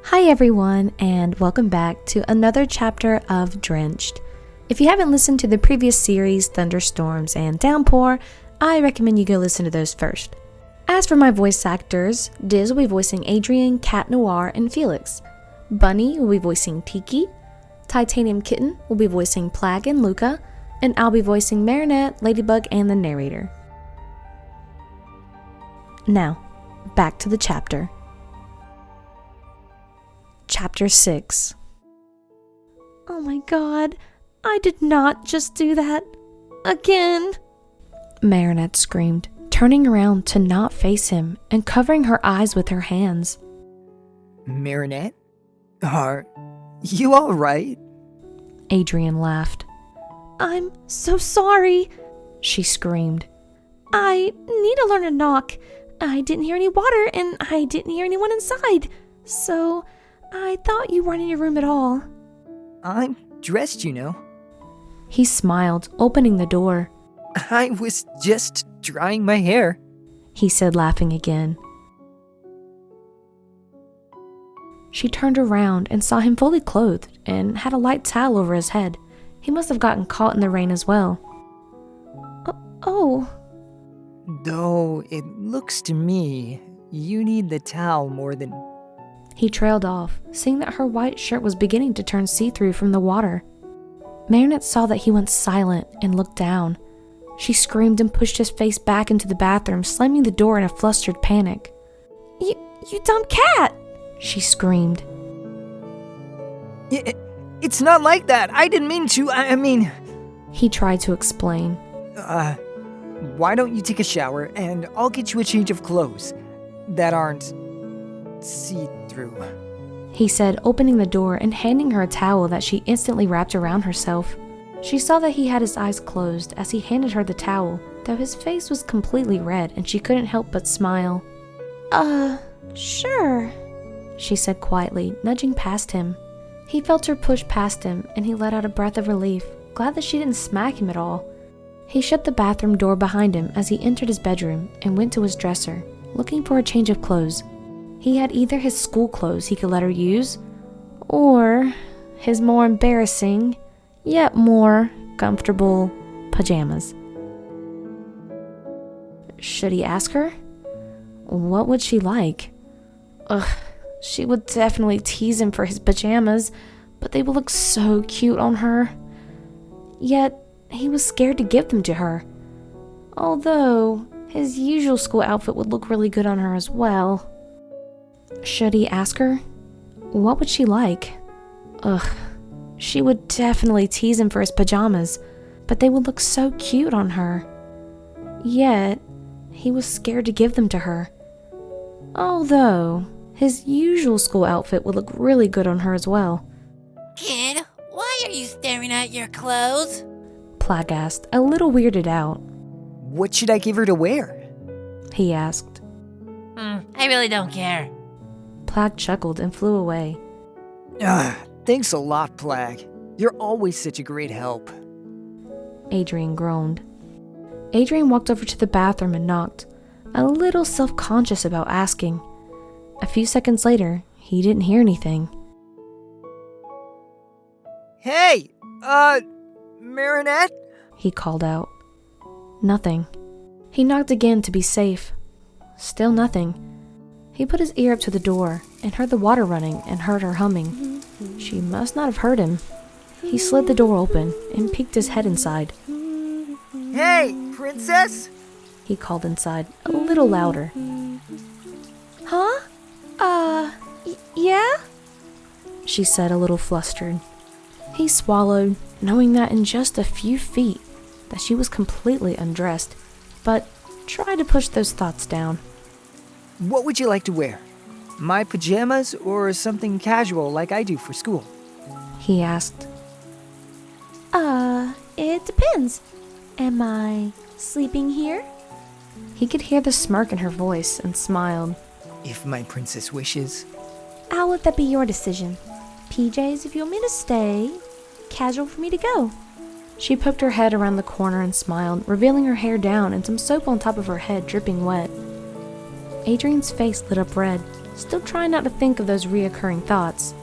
Hi everyone, and welcome back to another chapter of Drenched. If you haven't listened to the previous series, Thunderstorms and Downpour, I recommend you go listen to those first. As for my voice actors, Diz will be voicing Adrien, Cat Noir, and Felix. Bunny will be voicing Tikki. TitaniumKitten will be voicing Plagg and Luka, and I'll be voicing Marinette, Ladybug, and the narrator. Now, back to the chapter. Chapter 6. Oh my god, I did not just do that. Again! Marinette screamed, turning around to not face him and covering her eyes with her hands. Marinette? Are you alright? Adrien laughed. I'm so sorry, she screamed. I need to learn to knock. I didn't hear any water and I didn't hear anyone inside, so I thought you weren't in your room at all. I'm dressed, you know. He smiled, opening the door. I was just drying my hair, he said, laughing again. She turned around and saw him fully clothed and had a light towel over his head. He must have gotten caught in the rain as well. Oh. Though it looks to me you need the towel more than... He trailed off, seeing that her white shirt was beginning to turn see-through from the water. Marinette saw that he went silent and looked down. She screamed and pushed his face back into the bathroom, slamming the door in a flustered panic. You dumb cat! She screamed. It's not like that. I didn't mean to. I mean... He tried to explain. Why don't you take a shower and I'll get you a change of clothes that aren't see-through, he said, opening the door and handing her a towel that she instantly wrapped around herself. She saw that he had his eyes closed as he handed her the towel, though his face was completely red and she couldn't help but smile. Sure, she said quietly, nudging past him. He felt her push past him and he let out a breath of relief, glad that she didn't smack him at all. He shut the bathroom door behind him as he entered his bedroom and went to his dresser, looking for a change of clothes. He had either his school clothes he could let her use, or his more embarrassing, yet more comfortable pajamas. Should he ask her? What would she like? She would definitely tease him for his pajamas, but they would look so cute on her. Yet, he was scared to give them to her. Although, his usual school outfit would look really good on her as well. Should he ask her? What would she like? She would definitely tease him for his pajamas, but they would look so cute on her. Yet, he was scared to give them to her. Although, his usual school outfit would look really good on her as well. Kid, why are you staring at your clothes? Plagg asked, a little weirded out. What should I give her to wear? He asked. I really don't care. Plagg chuckled and flew away. Thanks a lot, Plagg. You're always such a great help. Adrien groaned. Adrien walked over to the bathroom and knocked, a little self-conscious about asking. A few seconds later, he didn't hear anything. Hey, Marinette? He called out. Nothing. He knocked again to be safe. Still nothing. He put his ear up to the door and heard the water running and heard her humming. She must not have heard him. He slid the door open and peeked his head inside. Hey, princess? He called inside, a little louder. Huh? Yeah? She said, a little flustered. He swallowed, knowing that in just a few feet that she was completely undressed, but tried to push those thoughts down. What would you like to wear? My pajamas or something casual like I do for school? He asked. It depends. Am I sleeping here? He could hear the smirk in her voice and smiled. If my princess wishes. I'll let that be your decision. PJs if you want me to stay, casual for me to go. She poked her head around the corner and smiled, revealing her hair down and some soap on top of her head dripping wet. Adrien's face lit up red. still trying not to think of those reoccurring thoughts.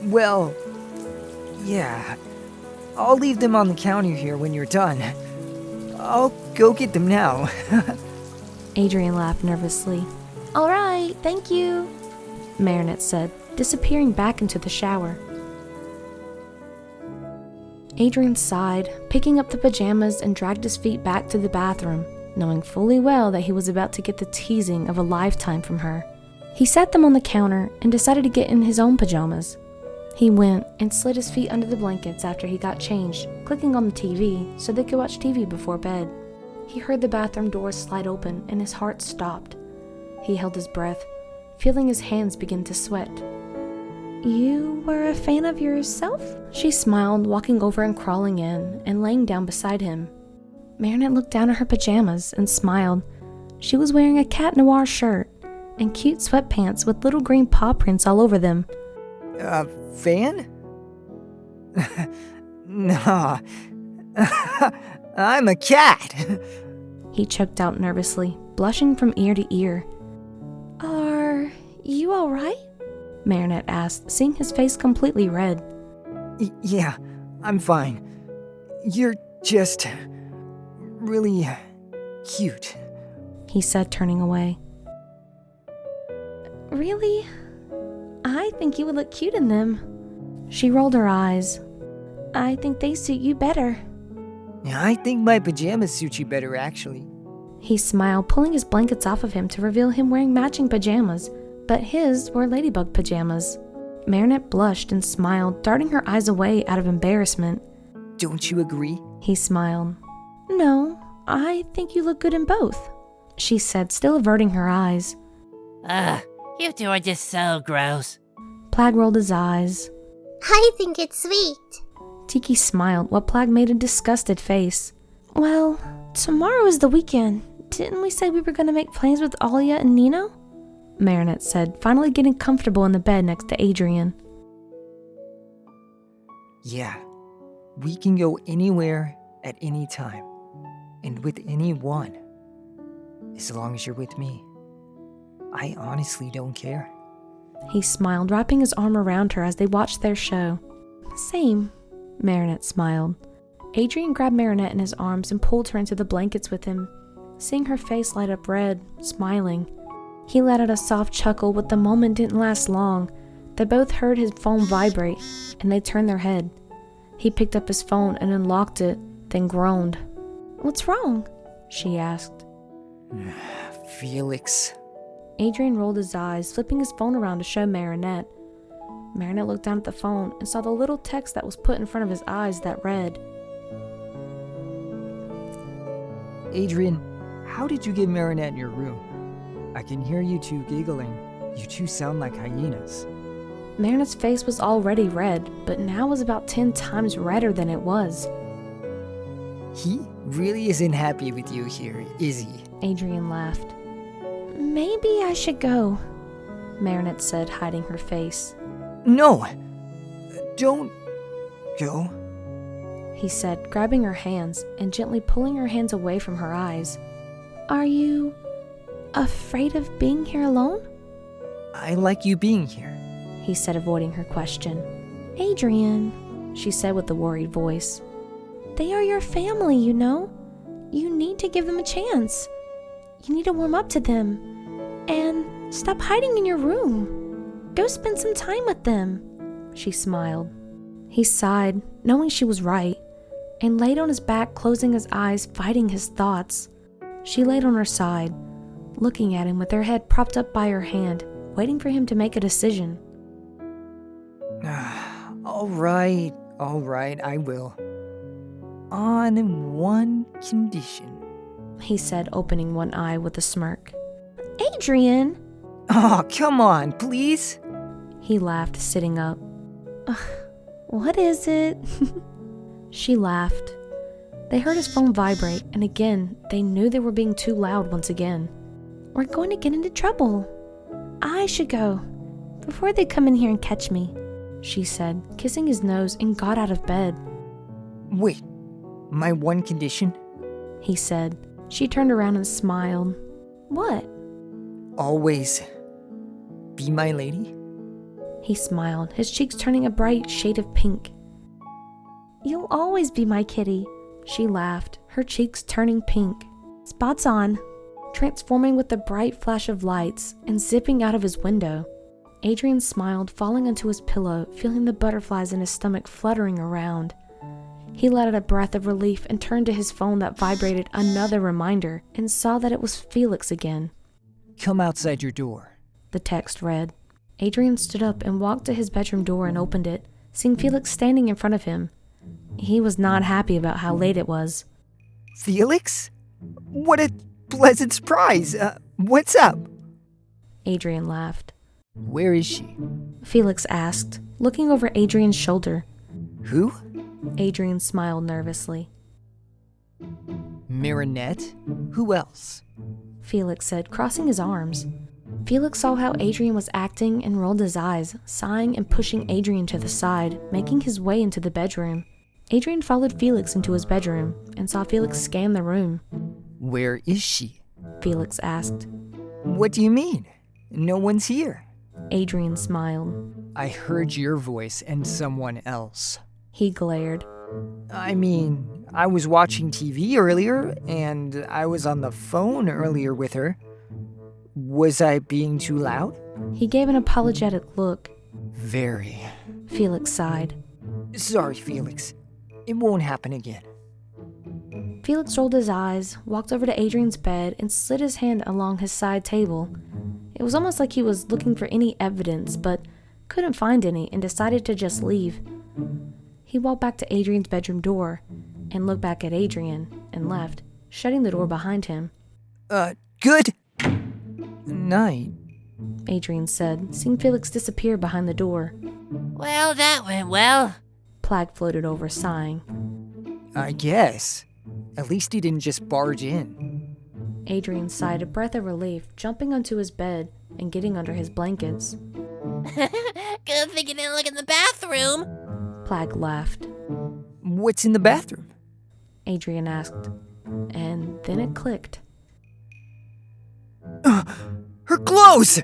Well, yeah. I'll leave them on the counter here when you're done. I'll go get them now. Adrien laughed nervously. All right, thank you, Marinette said, disappearing back into the shower. Adrien sighed, picking up the pajamas and dragged his feet back to the bathroom, knowing fully well that he was about to get the teasing of a lifetime from her. He set them on the counter and decided to get in his own pajamas. He went and slid his feet under the blankets after he got changed, clicking on the TV so they could watch TV before bed. He heard the bathroom doors slide open and his heart stopped. He held his breath, feeling his hands begin to sweat. You were a fan of yourself? She smiled, walking over and crawling in and laying down beside him. Marinette looked down at her pajamas and smiled. She was wearing a cat noir shirt and cute sweatpants with little green paw prints all over them. Fan? Nah. I'm a cat. He choked out nervously, blushing from ear to ear. Are you all right? Marinette asked, seeing his face completely red. Yeah, I'm fine. You're just really cute, he said, turning away. Really? I think you would look cute in them. She rolled her eyes. I think they suit you better. I think my pajamas suit you better, actually. He smiled, pulling his blankets off of him to reveal him wearing matching pajamas, but his were Ladybug pajamas. Marinette blushed and smiled, darting her eyes away out of embarrassment. Don't you agree? He smiled. No, I think you look good in both, she said, still averting her eyes. You two are just so gross. Plagg rolled his eyes. I think it's sweet. Tikki smiled while Plagg made a disgusted face. Well, tomorrow is the weekend. Didn't we say we were going to make plans with Alya and Nino? Marinette said, finally getting comfortable in the bed next to Adrien. Yeah, we can go anywhere at any time, and with anyone, as long as you're with me. I honestly don't care. He smiled, wrapping his arm around her as they watched their show. Same, Marinette smiled. Adrien grabbed Marinette in his arms and pulled her into the blankets with him, seeing her face light up red, smiling. He let out a soft chuckle, but the moment didn't last long. They both heard his phone vibrate, and they turned their head. He picked up his phone and unlocked it, then groaned. What's wrong? She asked. Felix. Adrien rolled his eyes, flipping his phone around to show Marinette. Marinette looked down at the phone and saw the little text that was put in front of his eyes that read, Adrien, how did you get Marinette in your room? I can hear you two giggling. You two sound like hyenas. Marinette's face was already red, but now was about 10 times redder than it was. He really isn't happy with you here, is he? Adrien laughed. Maybe I should go, Marinette said, hiding her face. No! Don't go. He said, grabbing her hands and gently pulling her hands away from her eyes. Are you afraid of being here alone? I like you being here, he said, avoiding her question. Adrien, she said with a worried voice. They are your family, you know. You need to give them a chance. You need to warm up to them. And stop hiding in your room. Go spend some time with them, she smiled. He sighed, knowing she was right, and laid on his back, closing his eyes, fighting his thoughts. She laid on her side, looking at him with her head propped up by her hand, waiting for him to make a decision. All right, I will. On one condition, he said, opening one eye with a smirk. Adrien! Oh, come on, please? He laughed, sitting up. What is it? She laughed. They heard his phone vibrate, and again, they knew they were being too loud once again. We're going to get into trouble. I should go, before they come in here and catch me, she said, kissing his nose, and got out of bed. Wait, my one condition? He said. She turned around and smiled. What? Always be my lady? He smiled, his cheeks turning a bright shade of pink. You'll always be my kitty, she laughed, her cheeks turning pink. Spots on, transforming with a bright flash of lights and zipping out of his window. Adrien smiled, falling onto his pillow, feeling the butterflies in his stomach fluttering around. He let out a breath of relief and turned to his phone that vibrated another reminder and saw that it was Felix again. Come outside your door. The text read. Adrien stood up and walked to his bedroom door and opened it, seeing Felix standing in front of him. He was not happy about how late it was. Felix? What a pleasant surprise. What's up? Adrien laughed. Where is she? Felix asked, looking over Adrien's shoulder. Who? Adrien smiled nervously. Marinette? Who else? Felix said, crossing his arms. Felix saw how Adrien was acting and rolled his eyes, sighing and pushing Adrien to the side, making his way into the bedroom. Adrien followed Felix into his bedroom and saw Felix scan the room. Where is she? Felix asked. What do you mean? No one's here. Adrien smiled. I heard your voice and someone else. He glared. I mean, I was watching TV earlier, and I was on the phone earlier with her. Was I being too loud? He gave an apologetic look. Very. Felix sighed. Sorry, Felix. It won't happen again. Felix rolled his eyes, walked over to Adrien's bed, and slid his hand along his side table. It was almost like he was looking for any evidence, but couldn't find any and decided to just leave. He walked back to Adrien's bedroom door and looked back at Adrien and left, shutting the door behind him. Good night, Adrien said, seeing Felix disappear behind the door. Well, that went well. Plagg floated over, sighing. I guess. At least he didn't just barge in. Adrien sighed a breath of relief, jumping onto his bed and getting under his blankets. Good thing you didn't look in the bathroom. Plagg laughed. What's in the bathroom? Adrien asked, and then it clicked. Her clothes!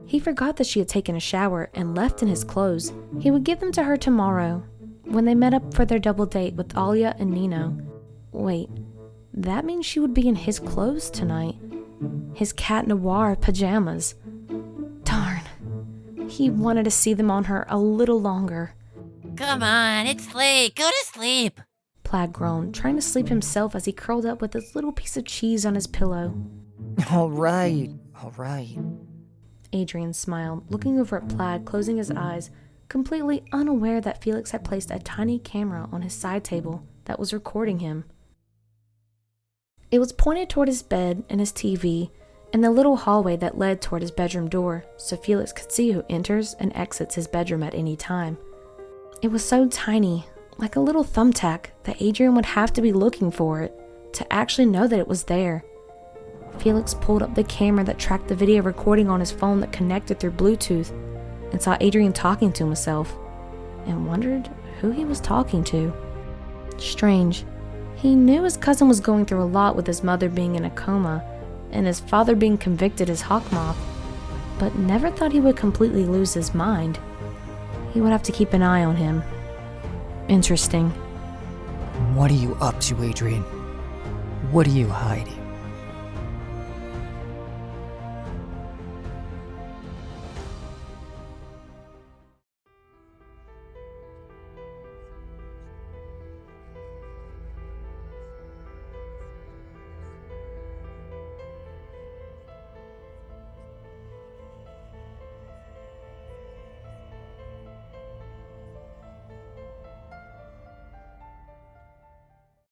He forgot that she had taken a shower and left in his clothes. He would give them to her tomorrow, when they met up for their double date with Alya and Nino. Wait, that means she would be in his clothes tonight. His cat noir pajamas. Darn. He wanted to see them on her a little longer. Come on, it's late. Go to sleep. Plagg groaned, trying to sleep himself as he curled up with his little piece of cheese on his pillow. All right. Adrien smiled, looking over at Plagg, closing his eyes, completely unaware that Felix had placed a tiny camera on his side table that was recording him. It was pointed toward his bed and his TV and the little hallway that led toward his bedroom door, so Felix could see who enters and exits his bedroom at any time. It was so tiny, like a little thumbtack, that Adrien would have to be looking for it to actually know that it was there. Felix pulled up the camera that tracked the video recording on his phone that connected through Bluetooth and saw Adrien talking to himself and wondered who he was talking to. Strange. He knew his cousin was going through a lot with his mother being in a coma and his father being convicted as Hawkmoth, but never thought he would completely lose his mind. He would have to keep an eye on him. Interesting. What are you up to, Adrien? What are you hiding?